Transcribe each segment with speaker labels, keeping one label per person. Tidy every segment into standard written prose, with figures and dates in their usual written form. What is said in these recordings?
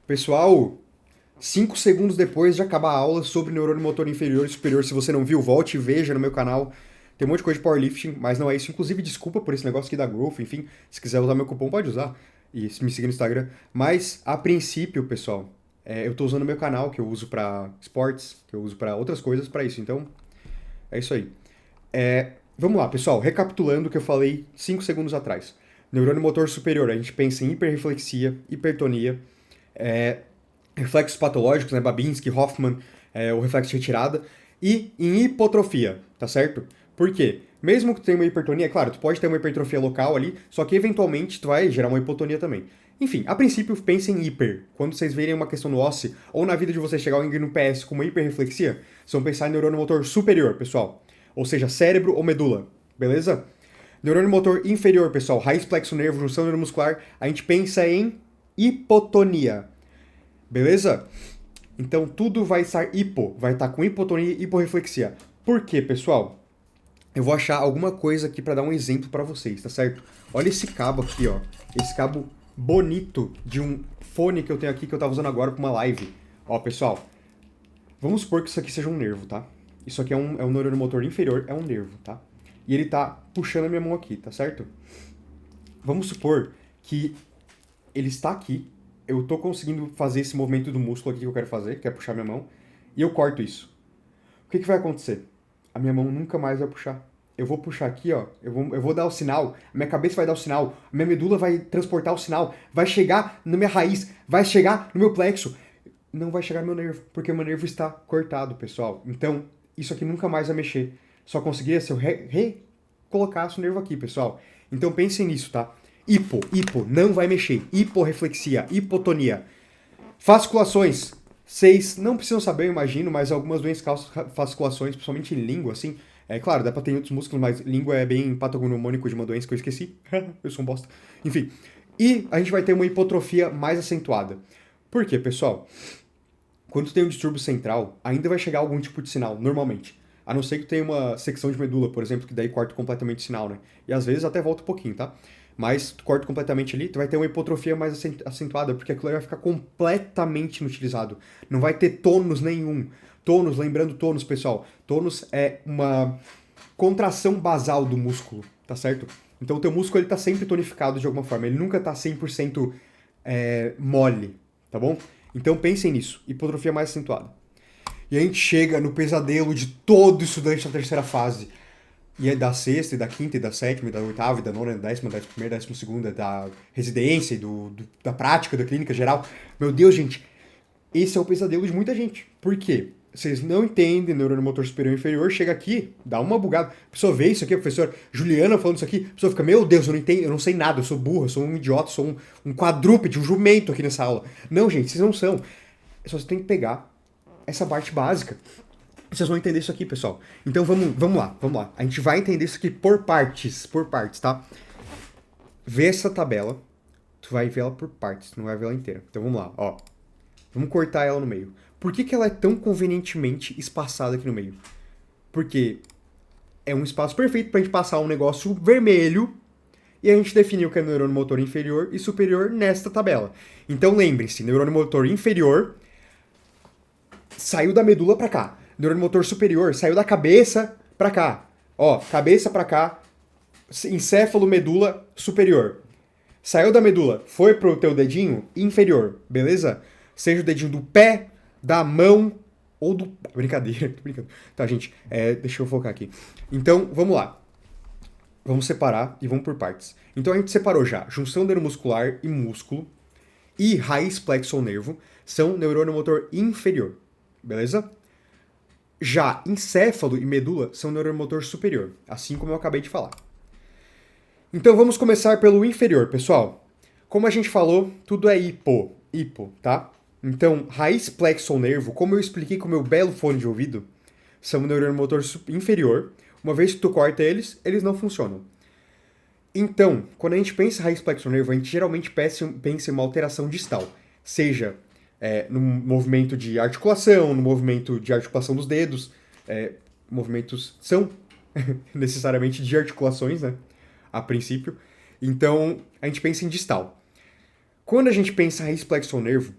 Speaker 1: Pessoal, 5 segundos depois de acabar a aula sobre neurônio motor inferior e superior, se você não viu, volte e veja no meu canal. Tem um monte de coisa de powerlifting, mas não é isso. Inclusive, desculpa por esse negócio aqui da Growth, enfim, se quiser usar meu cupom, pode usar. E me seguir no Instagram. Mas, a princípio, pessoal, eu tô usando meu canal, que eu uso pra esportes, que eu uso pra outras coisas, pra isso. Então, é isso aí. Vamos lá, pessoal, recapitulando o que eu falei 5 segundos atrás. Neurônio motor superior, a gente pensa em hiperreflexia, hipertonia, é, reflexos patológicos, né, Babinski, Hoffman, o reflexo de retirada, e em hipotrofia, tá certo? Por quê? Mesmo que tu tenha uma hipertonia, é claro, tu pode ter uma hipertrofia local ali, só que eventualmente tu vai gerar uma hipotonia também. Enfim, a princípio pense em hiper. Quando vocês verem uma questão no OSSE, ou na vida de vocês chegar alguém no PS com uma hiperreflexia, vocês vão pensar em neurônio motor superior, pessoal. Ou seja, cérebro ou medula, beleza? Neurônio motor inferior, pessoal, raiz plexo nervo, junção neuromuscular, a gente pensa em hipotonia, beleza? Então tudo vai estar hipo, vai estar com hipotonia e hiporreflexia. Por quê, pessoal? Eu vou achar alguma coisa aqui para dar um exemplo para vocês, tá certo? Olha esse cabo aqui, ó. Esse cabo bonito de um fone que eu tenho aqui que eu tava usando agora para uma live. Ó, pessoal, vamos supor que isso aqui seja um nervo, tá? Isso aqui é um neurônio motor inferior, é um nervo, tá? E ele tá puxando a minha mão aqui, tá certo? Vamos supor que ele está aqui, eu tô conseguindo fazer esse movimento do músculo aqui que eu quero fazer, que é puxar minha mão, e eu corto isso. O que vai acontecer? A minha mão nunca mais vai puxar. Eu vou puxar aqui, ó, eu vou dar o sinal, a minha cabeça vai dar o sinal, a minha medula vai transportar o sinal, vai chegar na minha raiz, vai chegar no meu plexo, não vai chegar no meu nervo, porque o meu nervo está cortado, pessoal. Então, isso aqui nunca mais vai mexer. Só conseguiria se eu recolocasse o nervo aqui, pessoal. Então pensem nisso, tá? Hipo, não vai mexer. Hiporreflexia, hipotonia. Fasciculações. Vocês não precisam saber, eu imagino, mas algumas doenças causam fasciculações, principalmente em língua, assim. É claro, dá pra ter em outros músculos, mas língua é bem patognomônico de uma doença que eu esqueci. Eu sou um bosta. Enfim. E a gente vai ter uma hipotrofia mais acentuada. Por quê, pessoal? Quando tem um distúrbio central, ainda vai chegar algum tipo de sinal, normalmente. A não ser que tenha uma secção de medula, por exemplo, que daí corta completamente o sinal, né? E às vezes até volta um pouquinho, tá? Mas tu corta completamente ali, tu vai ter uma hipotrofia mais acentuada, porque aquilo vai ficar completamente inutilizado. Não vai ter tônus nenhum. Tônus, lembrando tônus, pessoal. Tônus é uma contração basal do músculo, tá certo? Então o teu músculo ele tá sempre tonificado de alguma forma, ele nunca tá 100% mole, tá bom? Então pensem nisso, hipotrofia mais acentuada. E a gente chega no pesadelo de todo estudante da terceira fase. E é da sexta, e da quinta, e da sétima, e da oitava, e da nona, e da décima, décima primeira, décima segunda, da residência, e da prática, da clínica geral. Meu Deus, gente, esse é o pesadelo de muita gente. Por quê? Vocês não entendem neurônio motor superior e inferior, chega aqui, dá uma bugada. A pessoa vê isso aqui, a professora Juliana falando isso aqui, a pessoa fica, meu Deus, eu não entendo, eu não sei nada, eu sou burro, eu sou um idiota, eu sou um quadrúpede, um jumento aqui nessa aula. Não, gente, vocês não são. Só você tem que pegar essa parte básica. Vocês vão entender isso aqui, pessoal. Então vamos lá. A gente vai entender isso aqui por partes, tá? Vê essa tabela, tu vai ver ela por partes, tu não vai ver ela inteira. Então vamos lá, ó. Vamos cortar ela no meio. Por que ela é tão convenientemente espaçada aqui no meio? Porque é um espaço perfeito pra gente passar um negócio vermelho e a gente definiu o que é neurônio motor inferior e superior nesta tabela. Então lembre-se, neurônio motor inferior saiu da medula pra cá. Neurônio motor superior saiu da cabeça pra cá. Ó, cabeça pra cá, encéfalo, medula superior. Saiu da medula, foi pro teu dedinho inferior, beleza? Seja o dedinho do pé, da mão ou do... Brincadeira, tô brincando. Tá, gente, deixa eu focar aqui. Então, vamos lá. Vamos separar e vamos por partes. Então a gente separou já junção neuromuscular e músculo e raiz plexo ou nervo são neurônio motor inferior, beleza? Já encéfalo e medula são neurônio motor superior, assim como eu acabei de falar. Então vamos começar pelo inferior, pessoal. Como a gente falou, tudo é hipo, tá? Então, raiz plexo ou nervo, como eu expliquei com o meu belo fone de ouvido, são neurônio motor inferior. Uma vez que tu corta eles, eles não funcionam. Então, quando a gente pensa em raiz plexo ou nervo, a gente geralmente pensa em uma alteração distal. Seja no movimento de articulação, no movimento de articulação dos dedos. Movimentos são necessariamente de articulações, né? A princípio. Então, a gente pensa em distal. Quando a gente pensa em raiz plexo ou nervo,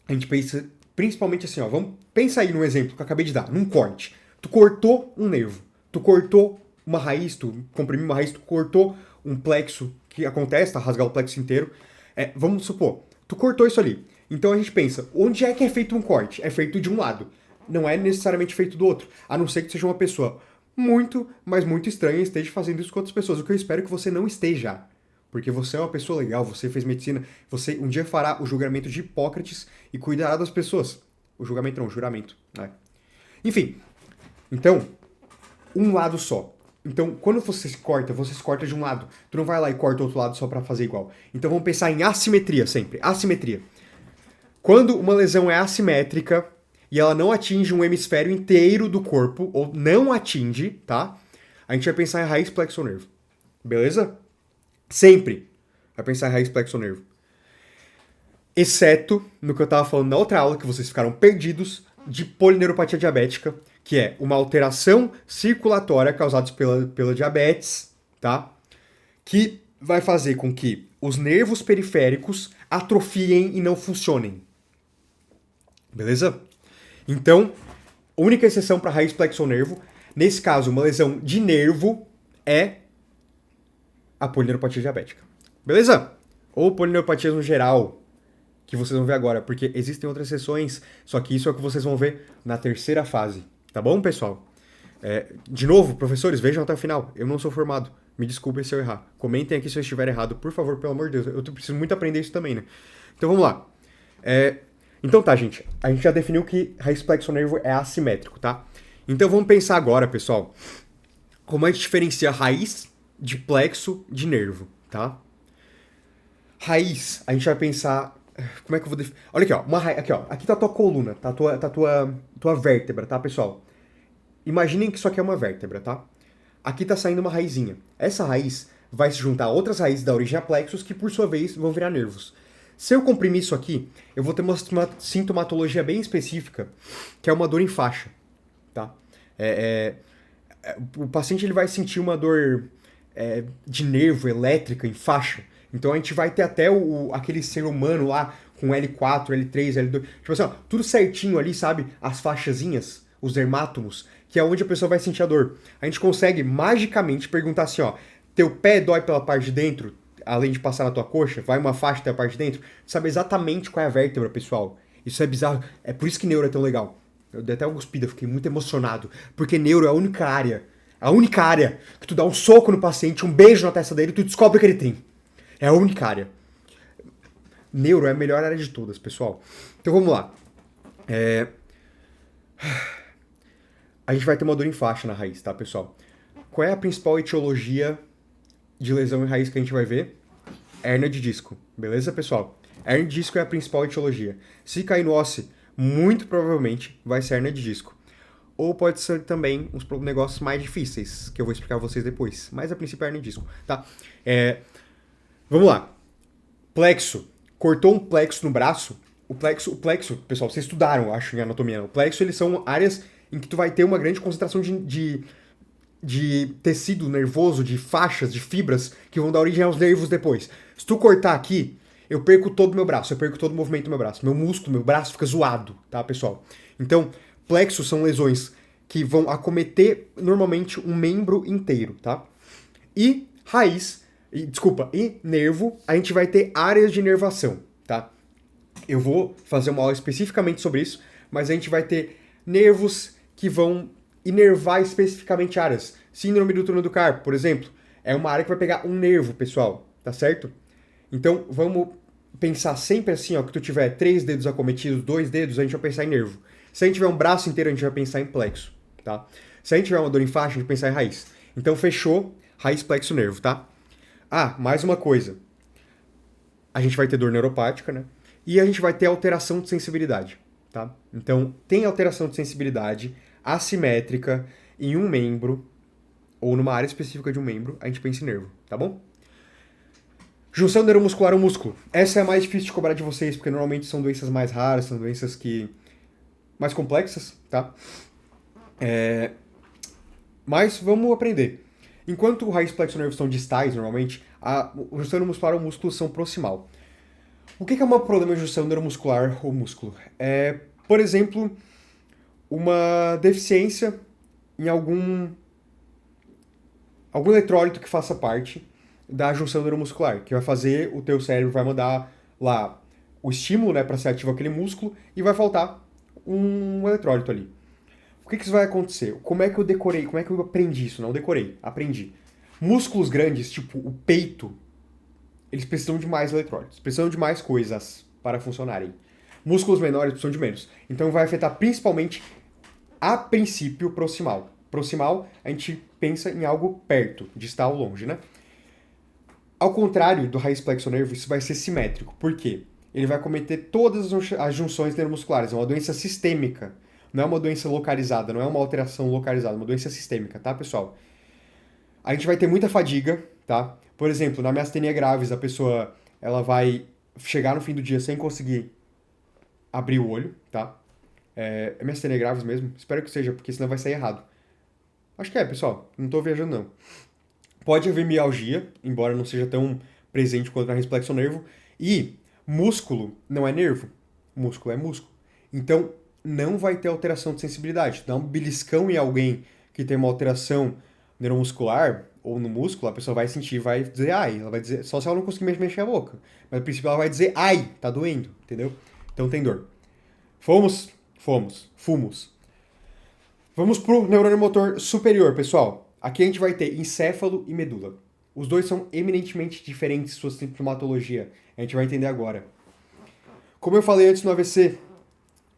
Speaker 1: a gente pensa principalmente assim, ó, vamos pensa aí num exemplo que eu acabei de dar, num corte. Tu cortou um nervo, tu cortou uma raiz, tu comprimiu uma raiz, tu cortou um plexo, que acontece, tá? Rasgar o plexo inteiro. Vamos supor, tu cortou isso ali. Então a gente pensa, onde é que é feito um corte? É feito de um lado. Não é necessariamente feito do outro. A não ser que seja uma pessoa muito, mas muito estranha e esteja fazendo isso com outras pessoas. O que eu espero é que você não esteja. Porque você é uma pessoa legal, você fez medicina, você um dia fará o julgamento de Hipócrates e cuidará das pessoas. O julgamento não, o juramento. Né? Enfim, então, um lado só. Então, quando você se corta de um lado. Tu não vai lá e corta o outro lado só pra fazer igual. Então vamos pensar em assimetria sempre. Assimetria. Quando uma lesão é assimétrica e ela não atinge um hemisfério inteiro do corpo, ou não atinge, tá? A gente vai pensar em raiz plexo nervo. Beleza? Sempre vai pensar em raiz plexo nervo. Exceto no que eu tava falando na outra aula, que vocês ficaram perdidos, de polineuropatia diabética, que é uma alteração circulatória causada pela diabetes, tá? Que vai fazer com que os nervos periféricos atrofiem e não funcionem. Beleza? Então, única exceção para raiz plexonervo, nesse caso, uma lesão de nervo é a polineuropatia diabética. Beleza? Ou polineuropatia no geral, que vocês vão ver agora, porque existem outras sessões, só que isso é o que vocês vão ver na terceira fase. Tá bom, pessoal? De novo, professores, vejam até o final. Eu não sou formado. Me desculpem se eu errar. Comentem aqui se eu estiver errado, por favor, pelo amor de Deus. Eu preciso muito aprender isso também, né? Então vamos lá. Então tá, gente. A gente já definiu que raiz plexo-nervo é assimétrico, tá? Então vamos pensar agora, pessoal, como a gente diferencia raiz de plexo de nervo, tá? Raiz, a gente vai pensar. Como é que eu vou definir? Olha aqui, ó. Aqui, ó. Aqui tá a tua coluna, tá a tua vértebra, tá, pessoal? Imaginem que isso aqui é uma vértebra, tá? Aqui tá saindo uma raizinha. Essa raiz vai se juntar a outras raízes da origem a plexos que, por sua vez, vão virar nervos. Se eu comprimir isso aqui, eu vou ter uma sintomatologia bem específica, que é uma dor em faixa, tá? O paciente ele vai sentir uma dor de nervo elétrica em faixa. Então a gente vai ter até aquele ser humano lá com L4, L3, L2. Tipo assim, ó, tudo certinho ali, sabe? As faixazinhas, os dermátomos, que é onde a pessoa vai sentir a dor. A gente consegue magicamente perguntar assim, ó, teu pé dói pela parte de dentro, além de passar na tua coxa, vai uma faixa até a parte de dentro, sabe exatamente qual é a vértebra, pessoal. Isso é bizarro. É por isso que neuro é tão legal. Eu dei até uma cuspida, fiquei muito emocionado, porque neuro é a única área que tu dá um soco no paciente, um beijo na testa dele e tu descobre que ele tem. É a única área. Neuro é a melhor área de todas, pessoal. Então vamos lá. A gente vai ter uma dor em faixa na raiz, tá, pessoal? Qual é a principal etiologia de lesão em raiz que a gente vai ver? Hérnia de disco. Beleza, pessoal? Hérnia de disco é a principal etiologia. Se cair no ósseo, muito provavelmente vai ser hérnia de disco. Ou pode ser também uns negócios mais difíceis, que eu vou explicar a vocês depois. Mas a princípio é hérnia de disco, tá? Vamos lá. Plexo. Cortou um plexo no braço. O plexo, pessoal, vocês estudaram, acho, em anatomia. O plexo, eles são áreas em que tu vai ter uma grande concentração de tecido nervoso, de faixas, de fibras, que vão dar origem aos nervos depois. Se tu cortar aqui, eu perco todo o meu braço, eu perco todo o movimento do meu braço. Meu músculo, meu braço fica zoado, tá, pessoal? Então, plexos são lesões que vão acometer normalmente um membro inteiro, tá? E nervo, a gente vai ter áreas de inervação, tá? Eu vou fazer uma aula especificamente sobre isso, mas a gente vai ter nervos que vão inervar especificamente áreas. Síndrome do túnel do carpo, por exemplo, é uma área que vai pegar um nervo, pessoal, tá certo? Então, vamos pensar sempre assim, ó, que tu tiver 3 dedos acometidos, 2 dedos, a gente vai pensar em nervo. Se a gente tiver um braço inteiro, a gente vai pensar em plexo, tá? Se a gente tiver uma dor em faixa, a gente vai pensar em raiz. Então, fechou, raiz, plexo, nervo, tá? Ah, mais uma coisa. A gente vai ter dor neuropática, né? E a gente vai ter alteração de sensibilidade, tá? Então, tem alteração de sensibilidade assimétrica em um membro, ou numa área específica de um membro, a gente pensa em nervo, tá bom? Junção neuromuscular ao músculo. Essa é a mais difícil de cobrar de vocês, porque normalmente são doenças mais raras, são doenças mais complexas, tá? Mas vamos aprender. Enquanto o raiz plexo nervo são distais, normalmente, o junção neuromuscular ao músculo são proximal. O que é um problema de junção neuromuscular ou músculo? É, por exemplo, uma deficiência em algum eletrólito que faça parte da junção neuromuscular, que vai fazer o teu cérebro vai mandar lá o estímulo, né, para ser ativo aquele músculo e vai faltar um eletrólito ali. O que isso vai acontecer? Como é que eu decorei? Como é que eu aprendi isso? Não decorei, aprendi. Músculos grandes, tipo o peito, eles precisam de mais eletrólitos, precisam de mais coisas para funcionarem. Músculos menores precisam de menos. Então vai afetar principalmente, a princípio, proximal. Proximal, a gente pensa em algo perto, distal ou longe, né? Ao contrário do raiz plexo nervo, isso vai ser simétrico. Por quê? Ele vai cometer todas as junções neuromusculares. É uma doença sistêmica. Não é uma doença localizada, não é uma alteração localizada, é uma doença sistêmica, tá, pessoal? A gente vai ter muita fadiga, tá? Por exemplo, na miastenia graves, a pessoa ela vai chegar no fim do dia sem conseguir abrir o olho, tá? É miastenia graves mesmo? Espero que seja, porque senão vai sair errado. Acho que é, pessoal. Não tô viajando, não. Pode haver mialgia, embora não seja tão presente quanto na reflexo nervo. E músculo não é nervo. Músculo é músculo. Então, não vai ter alteração de sensibilidade. Dá um beliscão em alguém que tem uma alteração neuromuscular ou no músculo, a pessoa vai sentir, vai dizer ai. Ela vai dizer, só se ela não conseguir mexer a boca. Mas, no princípio, ela vai dizer ai, tá doendo, entendeu? Então, tem dor. Fomos. Vamos pro neurônio motor superior, pessoal. Aqui a gente vai ter encéfalo e medula. Os dois são eminentemente diferentes em sua sintomatologia. A gente vai entender agora. Como eu falei antes no AVC,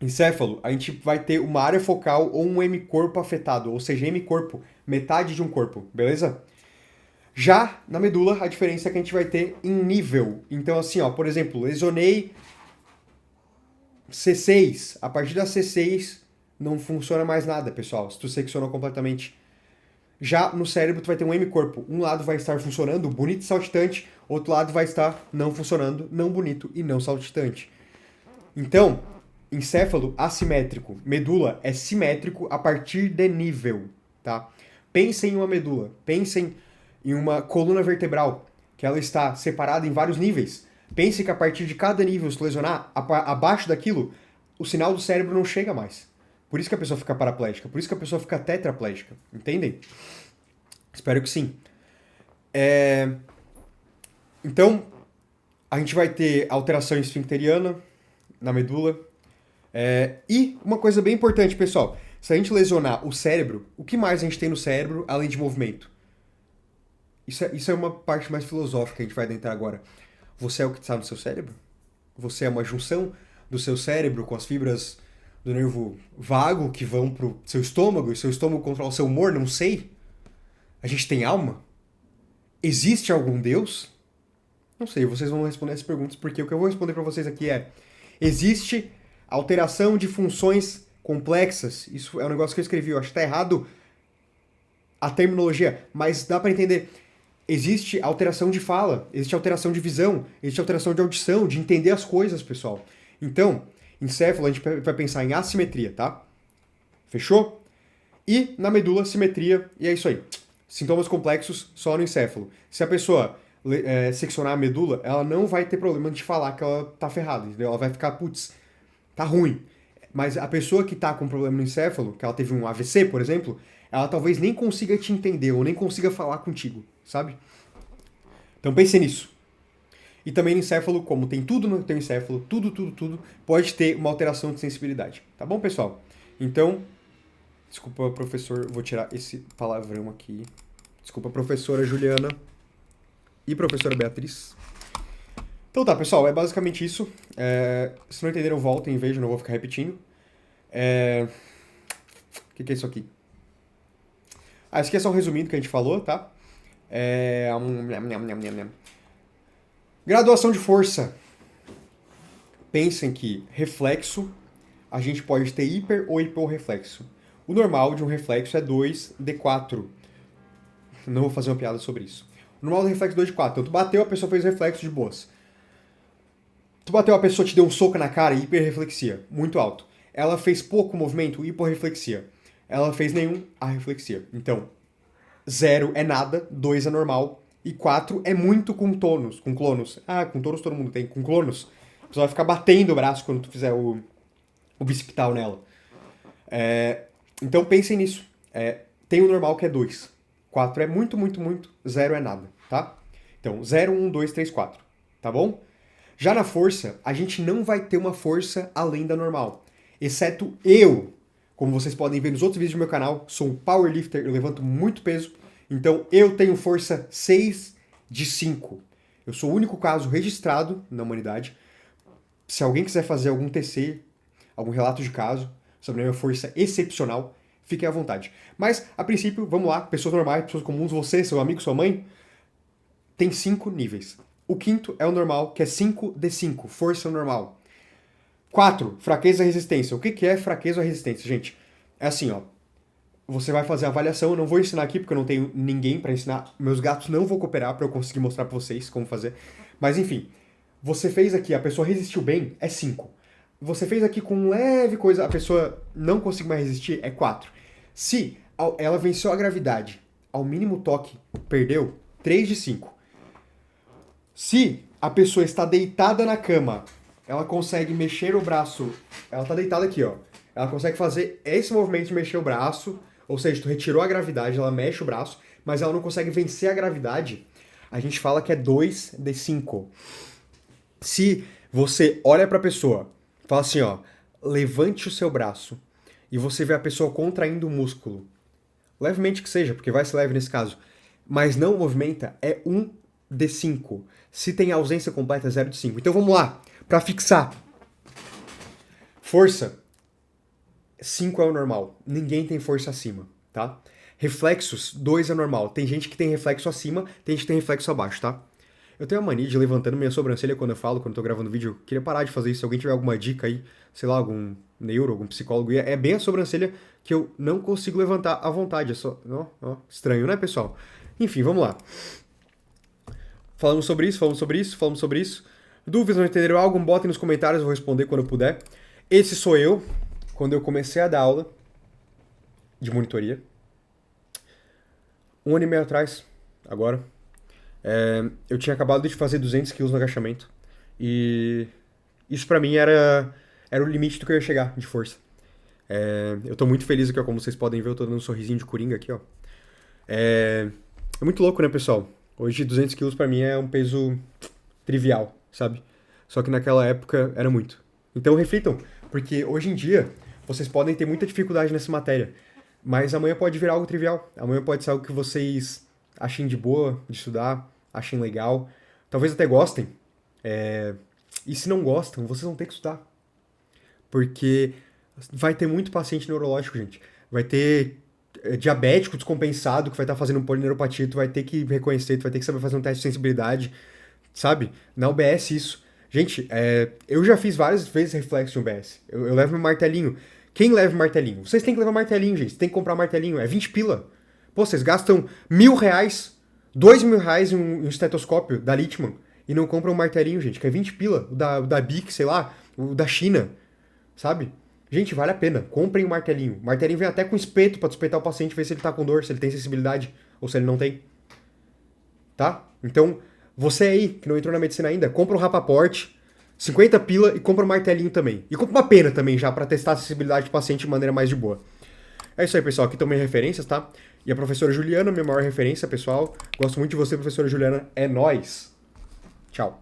Speaker 1: encéfalo, a gente vai ter uma área focal ou um hemicorpo afetado, ou seja, hemicorpo, metade de um corpo, beleza? Já na medula, a diferença é que a gente vai ter em nível. Então, assim, ó, por exemplo, lesionei C6. A partir da C6 não funciona mais nada, pessoal, se tu seccionou completamente. Já no cérebro, tu vai ter um hemicorpo. Um lado vai estar funcionando, bonito e saltitante, outro lado vai estar não funcionando, não bonito e não saltitante. Então, encéfalo assimétrico. Medula é simétrico a partir de nível, tá? Pensem em uma medula, pensem em uma coluna vertebral, que ela está separada em vários níveis. Pense que a partir de cada nível, se lesionar, abaixo daquilo, o sinal do cérebro não chega mais. Por isso que a pessoa fica paraplégica, por isso que a pessoa fica tetraplégica, entendem? Espero que sim. Então, a gente vai ter alteração esfincteriana na medula. E uma coisa bem importante, pessoal. Se a gente lesionar o cérebro, o que mais a gente tem no cérebro além de movimento? Isso é uma parte mais filosófica que a gente vai adentrar agora. Você é o que está no seu cérebro? Você é uma junção do seu cérebro com as fibras do nervo vago que vão pro seu estômago, e seu estômago controla o seu humor? Não sei. A gente tem alma? Existe algum Deus? Não sei, vocês vão responder essas perguntas, porque o que eu vou responder para vocês aqui é: existe alteração de funções complexas. Isso é um negócio que eu escrevi, eu acho que tá errado a terminologia, mas dá para entender. Existe alteração de fala, existe alteração de visão, existe alteração de audição, de entender as coisas, pessoal. Então, encéfalo a gente vai pensar em assimetria, tá? Fechou? E na medula, simetria, e é isso aí. Sintomas complexos só no encéfalo. Se a pessoa seccionar a medula, ela não vai ter problema de falar que ela tá ferrada, entendeu? Ela vai ficar, putz, tá ruim. Mas a pessoa que tá com problema no encéfalo, que ela teve um AVC, por exemplo, ela talvez nem consiga te entender ou nem consiga falar contigo, sabe? Então pense nisso. E também no encéfalo, como tem tudo no teu encéfalo, tudo, pode ter uma alteração de sensibilidade. Tá bom, pessoal? Então, desculpa, professor, vou tirar esse palavrão aqui. Desculpa, professora Juliana e professora Beatriz. Então tá, pessoal, é basicamente isso. Se não entenderam, voltem e vejam, não vou ficar repetindo. O que é isso aqui? Isso aqui é só um resumindo que a gente falou, tá? Graduação de força. Pensem que reflexo, a gente pode ter hiper ou hiporreflexo. O normal de um reflexo é 2d4. Não vou fazer uma piada sobre isso. O normal do reflexo é 2d4. Então tu bateu, a pessoa fez reflexo de boas. Tu bateu, a pessoa te deu um soco na cara, hiperreflexia, muito alto. Ela fez pouco movimento, hiporreflexia. Ela fez nenhum, arreflexia. Então, 0 é nada, 2 é normal, e 4 é muito com tônus, com clonos. Com tônus todo mundo tem, com clonos pessoa vai ficar batendo o braço quando tu fizer o bicipital nela. Então pensem nisso. Tem o normal que é 2. 4 é muito, muito, muito. 0 é nada, tá? Então, 0, 1, 2, 3, 4. Tá bom? Já na força, a gente não vai ter uma força além da normal. Exceto eu. Como vocês podem ver nos outros vídeos do meu canal, sou um powerlifter, eu levanto muito peso. Então, eu tenho força 6 de 5. Eu sou o único caso registrado na humanidade. Se alguém quiser fazer algum TC, algum relato de caso sobre a minha força excepcional, fiquem à vontade. Mas, a princípio, vamos lá, pessoas normais, pessoas comuns, você, seu amigo, sua mãe, tem 5 níveis. O quinto é o normal, que é 5 de 5, força normal. 4, fraqueza e resistência. O que é fraqueza ou resistência, gente? É assim, ó. Você vai fazer a avaliação, eu não vou ensinar aqui porque eu não tenho ninguém para ensinar. Meus gatos não vão cooperar para eu conseguir mostrar para vocês como fazer. Mas enfim, você fez aqui, a pessoa resistiu bem, é 5. Você fez aqui com leve coisa, a pessoa não conseguiu mais resistir, é 4. Se ela venceu a gravidade, ao mínimo toque, perdeu, 3 de 5. Se a pessoa está deitada na cama, ela consegue mexer o braço, ela está deitada aqui, ó. Ela consegue fazer esse movimento de mexer o braço, ou seja, tu retirou a gravidade, ela mexe o braço, mas ela não consegue vencer a gravidade. A gente fala que é 2 de 5. Se você olha para a pessoa, fala assim, ó, levante o seu braço, e você vê a pessoa contraindo o músculo, levemente que seja, porque vai ser leve nesse caso, mas não movimenta, é 1 de 5. Se tem ausência completa, é 0 de 5. Então vamos lá, para fixar. Força. 5 é o normal. Ninguém tem força acima, tá? Reflexos, 2 é normal. Tem gente que tem reflexo acima, tem gente que tem reflexo abaixo, tá? Eu tenho a mania de levantando minha sobrancelha quando eu falo, quando eu tô gravando vídeo. Eu queria parar de fazer isso. Se alguém tiver alguma dica aí, sei lá, algum neuro, algum psicólogo, é bem a sobrancelha que eu não consigo levantar à vontade. É só... estranho, né, pessoal? Enfim, vamos lá. Falamos sobre isso. Dúvidas, não entenderam algo? Botem nos comentários, eu vou responder quando eu puder. Esse sou eu, quando eu comecei a dar aula de monitoria. 1 ano e meio atrás, agora. Eu tinha acabado de fazer 200 quilos no agachamento. E isso pra mim era o limite do que eu ia chegar de força. Eu tô muito feliz aqui, ó, como vocês podem ver, eu tô dando um sorrisinho de coringa aqui, ó. É muito louco, né, pessoal? Hoje 200 quilos pra mim é um peso trivial, sabe? Só que naquela época era muito. Então reflitam, porque hoje em dia vocês podem ter muita dificuldade nessa matéria, mas amanhã pode virar algo trivial. Amanhã pode ser algo que vocês achem de boa de estudar, achem legal, talvez até gostem. E se não gostam, vocês vão ter que estudar. Porque vai ter muito paciente neurológico, gente. Vai ter diabético descompensado que vai estar fazendo polineuropatia, tu vai ter que reconhecer, tu vai ter que saber fazer um teste de sensibilidade, sabe? Na UBS isso. Gente, eu já fiz várias vezes reflexo em UBS. Eu levo meu martelinho. Quem leva martelinho? Vocês têm que levar martelinho, gente. Vocês têm que comprar martelinho. É 20 pila. Pô, vocês gastam R$1.000, R$2.000 em um estetoscópio da Littmann e não compram um martelinho, gente, que é 20 pila. O da Bic, sei lá, o da China, sabe? Gente, vale a pena. Comprem um martelinho. O martelinho vem até com espeto pra despertar o paciente, ver se ele tá com dor, se ele tem sensibilidade ou se ele não tem. Tá? Então, você aí que não entrou na medicina ainda, compra um Rapaport, 50 pila e compra um martelinho também. E compra uma pena também já pra testar a sensibilidade do paciente de maneira mais de boa. É isso aí, pessoal. Aqui estão minhas referências, tá? E a professora Juliana, minha maior referência, pessoal. Gosto muito de você, professora Juliana. É nóis. Tchau.